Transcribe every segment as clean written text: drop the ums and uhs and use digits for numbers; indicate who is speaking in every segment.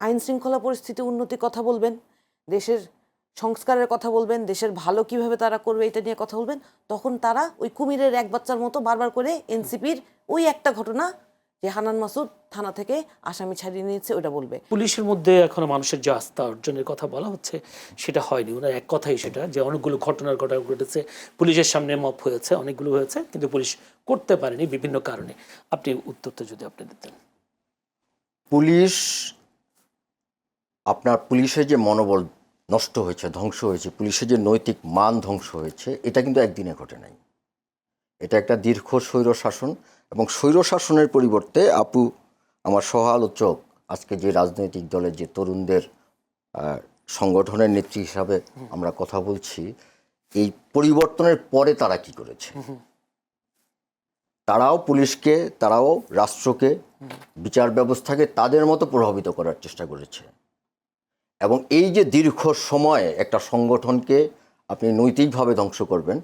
Speaker 1: আইন শৃঙ্খলা পরিস্থিতি উন্নতির কথা বলবেন, দেশের সংস্কারের কথা বলবেন, দেশের ভালো কিভাবে তারা করবে এটা নিয়ে কথা বলবেন, তখন তারা ওই কুমিরের এক বাচ্চার মতো বারবার করে এনসিপির ওই একটা ঘটনা যে হান্নান মাসুদ থানা থেকে আসামি ছাড়িয়ে নিয়েছে ওটা বলবে।
Speaker 2: পুলিশের মধ্যে এখনো মানুষের যে আস্থা অর্জনের কথা বলা হচ্ছে সেটা হয়নি। ওনার এক কথাই সেটা যে অনেকগুলো ঘটনা ঘটেছে, পুলিশের সামনে মপ হয়েছে, অনেকগুলো হয়েছে, কিন্তু পুলিশ করতে পারেনি বিভিন্ন কারণে। আপনি উত্তরটা যদি আপনি দিতেন।
Speaker 3: পুলিশ, আপনার পুলিশের যে মনোবল নষ্ট হয়েছে, ধ্বংস হয়েছে, পুলিশের যে নৈতিক মান ধ্বংস হয়েছে, এটা কিন্তু একদিনে ঘটে নাই। এটা একটা দীর্ঘ স্বৈর শাসন, এবং স্বৈর শাসনের পরিবর্তে আমার সহ আলোচক আজকে যে রাজনৈতিক দলের যে তরুণদের সংগঠনের নেত্রী হিসাবে আমরা কথা বলছি, এই পরিবর্তনের পরে তারা কি করেছে? তারাও পুলিশকে, তারাও রাষ্ট্রকে, বিচার ব্যবস্থাকে তাদের মতো প্রভাবিত করার চেষ্টা করেছে। এবং এই যে দীর্ঘ সময় একটা সংগঠনকে আপনি নৈতিকভাবে ধ্বংস করবেন,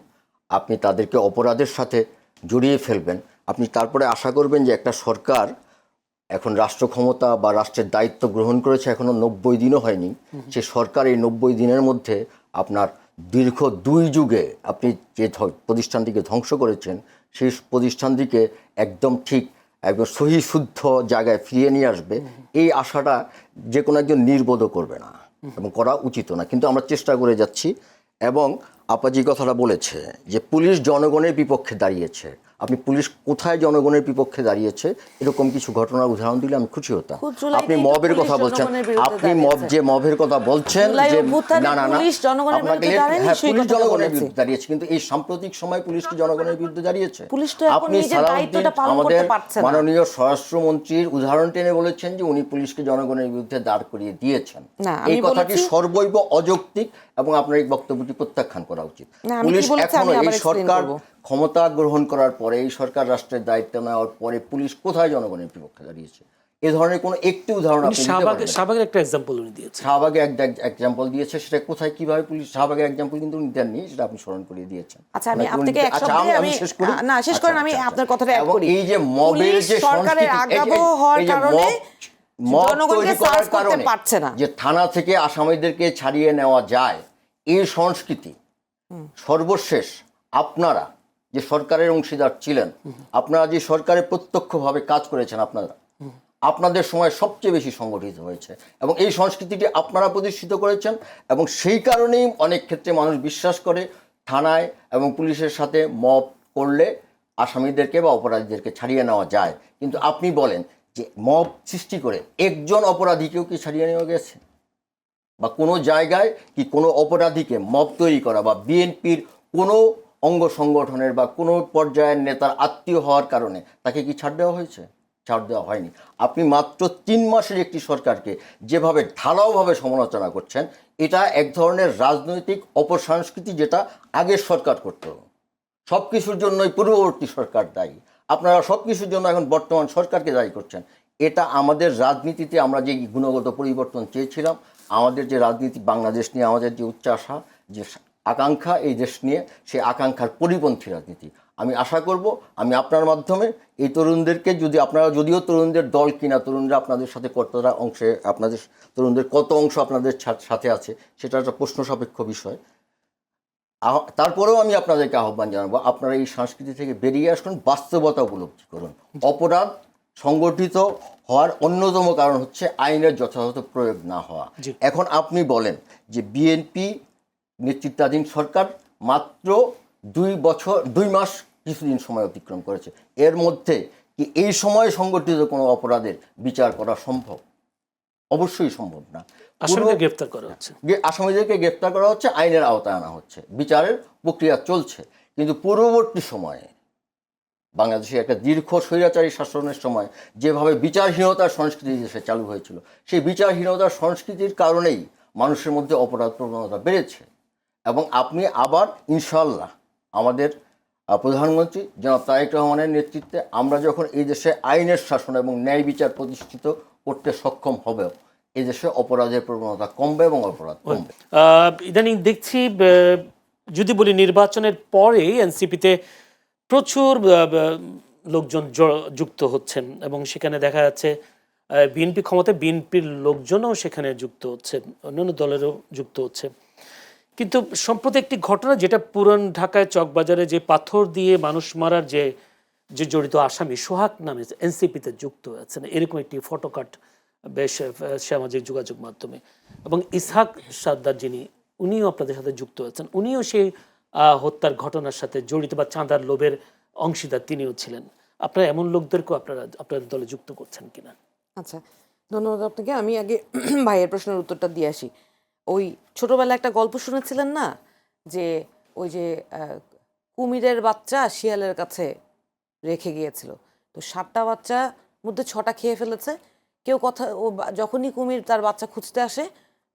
Speaker 3: আপনি তাদেরকে অপরাধের সাথে জড়িয়ে ফেলবেন, আপনি তারপরে আশা করবেন যে একটা সরকার এখন রাষ্ট্র ক্ষমতা বা রাষ্ট্রের দায়িত্ব গ্রহণ করেছে, এখনো 90 দিনও হয়নি, সে সরকার এই 90 দিনের মধ্যে আপনার দীর্ঘ 2 যুগে আপনি যে প্রতিষ্ঠানটিকে ধ্বংস করেছেন সেই প্রতিষ্ঠানটিকে একদম ঠিক একদম সহি শুদ্ধ জায়গায় ফিরিয়ে নিয়ে আসবে, এই আশাটা যে কোনো একজন নির্বোধ করবে না এবং করা উচিত না। কিন্তু আমরা চেষ্টা করে যাচ্ছি। এবং আপা যে কথাটা বলেছে যে পুলিশ জনগণের বিপক্ষে দাঁড়িয়েছে, আপনি পুলিশ কোথায় জনগণের বিপক্ষে দাঁড়িয়েছে এরকম কিছু ঘটনার উদাহরণ দিলে আমি খুশি হতাম। আপনি মবের কথা বলছেন, আপনি যে মবের কথা বলছেন যে না না না পুলিশ জনগণের বিরুদ্ধে দাঁড়িয়েছে, কিন্তু এই সাম্প্রতিক সময় পুলিশ কি জনগণের বিরুদ্ধে দাঁড়িয়েছে? আপনি আমাদের মাননীয় স্বরাষ্ট্রমন্ত্রীর উদাহরণ টেনে বলেছেন যে উনি পুলিশকে জনগণের বিরুদ্ধে দাঁড় করিয়ে দিয়েছেন। এই কথাটি সর্বৈব অযৌক্তিক এবং আপনার এই বক্তব্যটি প্রত্যাখ্যান করা উচিত। পুলিশ এখনো, এই সরকার ক্ষমতা গ্রহণ করার পরে, এই সরকার রাষ্ট্রের দায়িত্ব নেওয়ার পরে পুলিশ কোথায় জনগণের বিপক্ষে দাঁড়িয়েছে? এই ধরনের কোনো একটি উদাহরণ আপনি দিতে পারবেন?
Speaker 2: শাহবাগের একটা एग्जांपल উনি দিয়েছেন,
Speaker 3: শাহবাগে একটা एग्जांपल দিয়েছে, সেটা কোথায় কিভাবে পুলিশ শাহবাগের एग्जांपल কিন্তু উনি দেননি, সেটা আপনি স্মরণ করিয়ে দিয়েছেন।
Speaker 1: আচ্ছা আমি আপনাকে এক শব্দে আমি শেষ করেন, আমি আপনার কথাটা অ্যাড করি।
Speaker 3: এই যে মবের যে
Speaker 1: সরকারের আগাবো হওয়ার কারণে জনগণকে সার্ভ করতে পারছে না,
Speaker 3: যে থানা থেকে আসামিদেরকে ছাড়িয়ে নেওয়া যায়, এই সংস্কৃতি সর্বশেষ আপনারা যে সরকারের অংশীদার ছিলেন, আপনারা যে সরকারে প্রত্যক্ষভাবে কাজ করেছেন, আপনাদের সময় সবচেয়ে বেশি সংগঠিত হয়েছে এবং এই সংস্কৃতিটি আপনারা প্রতিষ্ঠিত করেছেন। এবং সেই কারণেই অনেক ক্ষেত্রে মানুষ বিশ্বাস করে থানায় এবং পুলিশের সাথে মব করলে আসামিদেরকে বা অপরাধীদেরকে ছাড়িয়ে নেওয়া যায়। কিন্তু আপনি বলেন যে মব সৃষ্টি করে একজন অপরাধীকেও কি ছাড়িয়ে নেওয়া গেছে? বা কোনো জায়গায় কি কোনো অপরাধীকে মব তৈরি করা বা বিএনপির কোনো অঙ্গ সংগঠনের বা কোনো পর্যায়ের নেতার আত্মীয় হওয়ার কারণে তাকে কি ছাড় দেওয়া হয়েছে? ছাড় দেওয়া হয়নি। আপনি মাত্র 3 মাসের একটি সরকারকে যেভাবে ঢালাওভাবে সমালোচনা করছেন, এটা এক ধরনের রাজনৈতিক অপসংস্কৃতি, যেটা আগের সরকার করত। সব কিছুর জন্যই পূর্ববর্তী সরকার দায়ী, আপনারা সব কিছুর জন্য এখন বর্তমান সরকারকে দায়ী করছেন। এটা আমাদের রাজনীতিতে আমরা যে গুণগত পরিবর্তন চেয়েছিলাম, আমাদের যে রাজনীতি, বাংলাদেশ নিয়ে আমাদের যে উচ্চাশা, যে আকাঙ্ক্ষা এই দেশ নিয়ে, সেই আকাঙ্ক্ষার পরিপন্থী রাজনীতি আমি আশা করব আমি আপনার মাধ্যমে এই তরুণদেরকে, যদি আপনারা, যদিও তরুণদের দল কিনা, তরুণরা আপনাদের সাথে কতটা অংশে, আপনাদের তরুণদের কত অংশ আপনাদের সাথে আছে সেটা একটা প্রশ্ন সাপেক্ষ বিষয়। তারপরেও আমি আপনাদেরকে আহ্বান জানাবো, আপনারা এই সংস্কৃতি থেকে বেরিয়ে আসুন, বাস্তবতা উপলব্ধি করুন। অপরাধ সংগঠিত হওয়ার অন্যতম কারণ হচ্ছে আইনের যথাযথ প্রয়োগ না হওয়া। এখন আপনি বলেন যে বিএনপি নেতৃত্বাধীন সরকার মাত্র 2 মাস কিছুদিন সময় অতিক্রম করেছে, এর মধ্যে কি এই সময় সংগঠিত কোনো অপরাধের বিচার করা সম্ভব? অবশ্যই সম্ভব না। আসামিদেরকে গ্রেফতার করা হচ্ছে, আইনের আওতায় আনা হচ্ছে, বিচারের প্রক্রিয়া চলছে। কিন্তু পূর্ববর্তী সময়ে বাংলাদেশে একটা দীর্ঘ স্বৈরাচারী শাসনের সময় যেভাবে বিচারহীনতার সংস্কৃতি দেশে চালু হয়েছিল, সেই বিচারহীনতার সংস্কৃতির কারণেই মানুষের মধ্যে অপরাধ প্রবণতা বেড়েছে। এবং আপনি আবার ইনশাআল্লাহ আমাদের প্রধানমন্ত্রী জনাব তারেক রহমানের নেতৃত্বে আমরা যখন এই দেশে আইনের শাসন এবং ন্যায় বিচার প্রতিষ্ঠিত করতে সক্ষম হবে, এই দেশে অপরাধের প্রবণতা কমবে এবং অপরাধ কমবে।
Speaker 2: ইদানিং দেখছি, যদি বলি নির্বাচনের পরে এনসিপিতে প্রচুর লোকজন যুক্ত হচ্ছেন এবং সেখানে দেখা যাচ্ছে বিএনপি ক্ষমতায় বিএনপির লোকজনও সেখানে যুক্ত হচ্ছে, অন্যান্য দলেরও যুক্ত হচ্ছে। কিন্তু সম্প্রতি একটি ঘটনা, যেটা পুরান ঢাকায় চকবাজারে যে পাথর দিয়ে মানুষ মারার যে যে জড়িত আসামি সোহাগ নামে এনসিপিতে যুক্ত হয়েছেন, এরকম একটি ফটোকাট বেশ সামাজিক যোগাযোগ মাধ্যমে, এবং ইসহাক সাদ্দার যিনি, উনিও আপনাদের সাথে যুক্ত হয়েছেন, উনিও সেই হত্যার ঘটনার সাথে জড়িত বা চাঁদার লোভের অংশীদার তিনিও ছিলেন। আপনারা এমন লোকদেরকেও আপনাদের দলে যুক্ত করছেন কিনা?
Speaker 1: আচ্ছা, ধন্যবাদ আপনাকে। আমি আগে ভাইয়ের প্রশ্নের উত্তরটা দিয়ে আসি। ওই ছোটবেলায় একটা গল্প শুনেছিলেন না, যে ওই যে কুমিরের বাচ্চা শিয়ালের কাছে রেখে গিয়েছিল, তো 7টা বাচ্চা মধ্যে 6টা খেয়ে ফেলেছে। কেউ কথা যখনই কুমির তার বাচ্চা খুঁজতে আসে,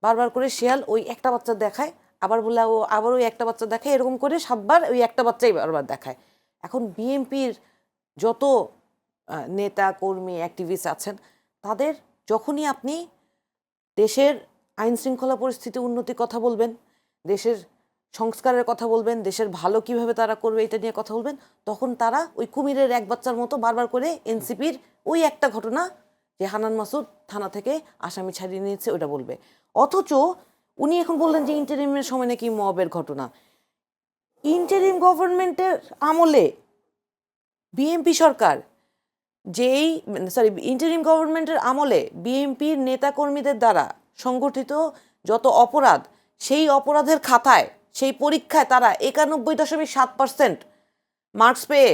Speaker 1: বারবার করে শিয়াল ওই একটা বাচ্চা দেখায়, আবার বলে ও আবার ওই একটা বাচ্চা দেখায়, এরকম করে 7বার ওই একটা বাচ্চাই বারবার দেখায়। এখন বিএনপির যত নেতা কর্মী অ্যাক্টিভিস্ট আছেন, তাদের যখনই আপনি দেশের আইন শৃঙ্খলা পরিস্থিতি উন্নতির কথা বলবেন, দেশের সংস্কারের কথা বলবেন, দেশের ভালো কিভাবে তারা করবে এটা নিয়ে কথা বলবেন, তখন তারা ওই কুমিরের এক বাচ্চার মতো বারবার করে এনসিপির ওই একটা ঘটনা, যে হানান মাসুদ থানা থেকে আসামি ছাড়িয়ে নিয়েছে, ওটা বলবে। অথচ উনি এখন বললেন যে ইন্টারিমের সময় নাকি মবের ঘটনা। ইন্টারিম গভর্নমেন্টের আমলে বিএনপি সরকার ইন্টারিম গভর্নমেন্টের আমলে বিএনপির নেতাকর্মীদের দ্বারা সংগঠিত যত অপরাধ, সেই অপরাধের খাতায়, সেই পরীক্ষায় তারা 91.7% মার্কস পেয়ে,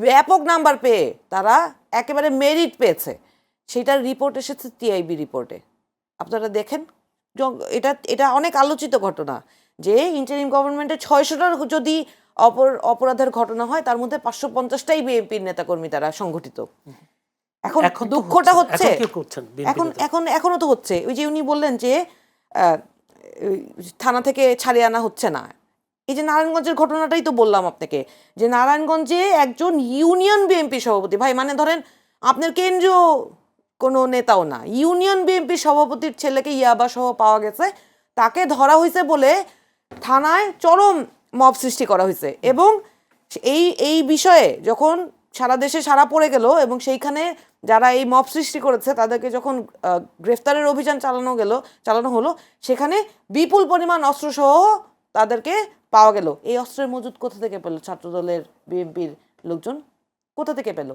Speaker 1: ব্যাপক নাম্বার পেয়ে তারা একেবারে মেরিট পেয়েছে। সেটার রিপোর্ট এসেছে টিআইবি রিপোর্টে, আপনারা দেখেন। এটা অনেক আলোচিত ঘটনা, যে ইন্টারিম গভর্নমেন্টের 600টার যদি অপরাধের ঘটনা হয়, তার মধ্যে 550টাই বিএনপির নেতাকর্মী দ্বারা সংগঠিত। এখন দুঃখটা হচ্ছে, এখনো তো হচ্ছে। ওই যে উনি বললেন যে থানা থেকে ছাড়িয়ে আনা হচ্ছে না। এই যে নারায়ণগঞ্জের ঘটনাটাই তো বললাম আপনাকে, যে নারায়ণগঞ্জে একজন ইউনিয়ন বিএনপি সভাপতি, ভাই মানে ধরেন আপনার কেন্দ্রীয় কোনো নেতাও না, ইউনিয়ন বিএনপি সভাপতির ছেলেকে ইয়াবা সহ পাওয়া গেছে, তাকে ধরা হয়েছে বলে থানায় চরম মব সৃষ্টি করা হয়েছে। এবং এই বিষয়ে যখন সারা দেশে সারা পড়ে গেল, এবং সেইখানে যারা এই মব সৃষ্টি করেছে তাদেরকে যখন গ্রেফতারের অভিযান চালানো হলো, সেখানে বিপুল পরিমাণ অস্ত্রসহ তাদেরকে পাওয়া গেল। এই অস্ত্রের মজুদ কোথা থেকে পেল ছাত্রদলের বিএনপির লোকজন? কোথা থেকে পেল?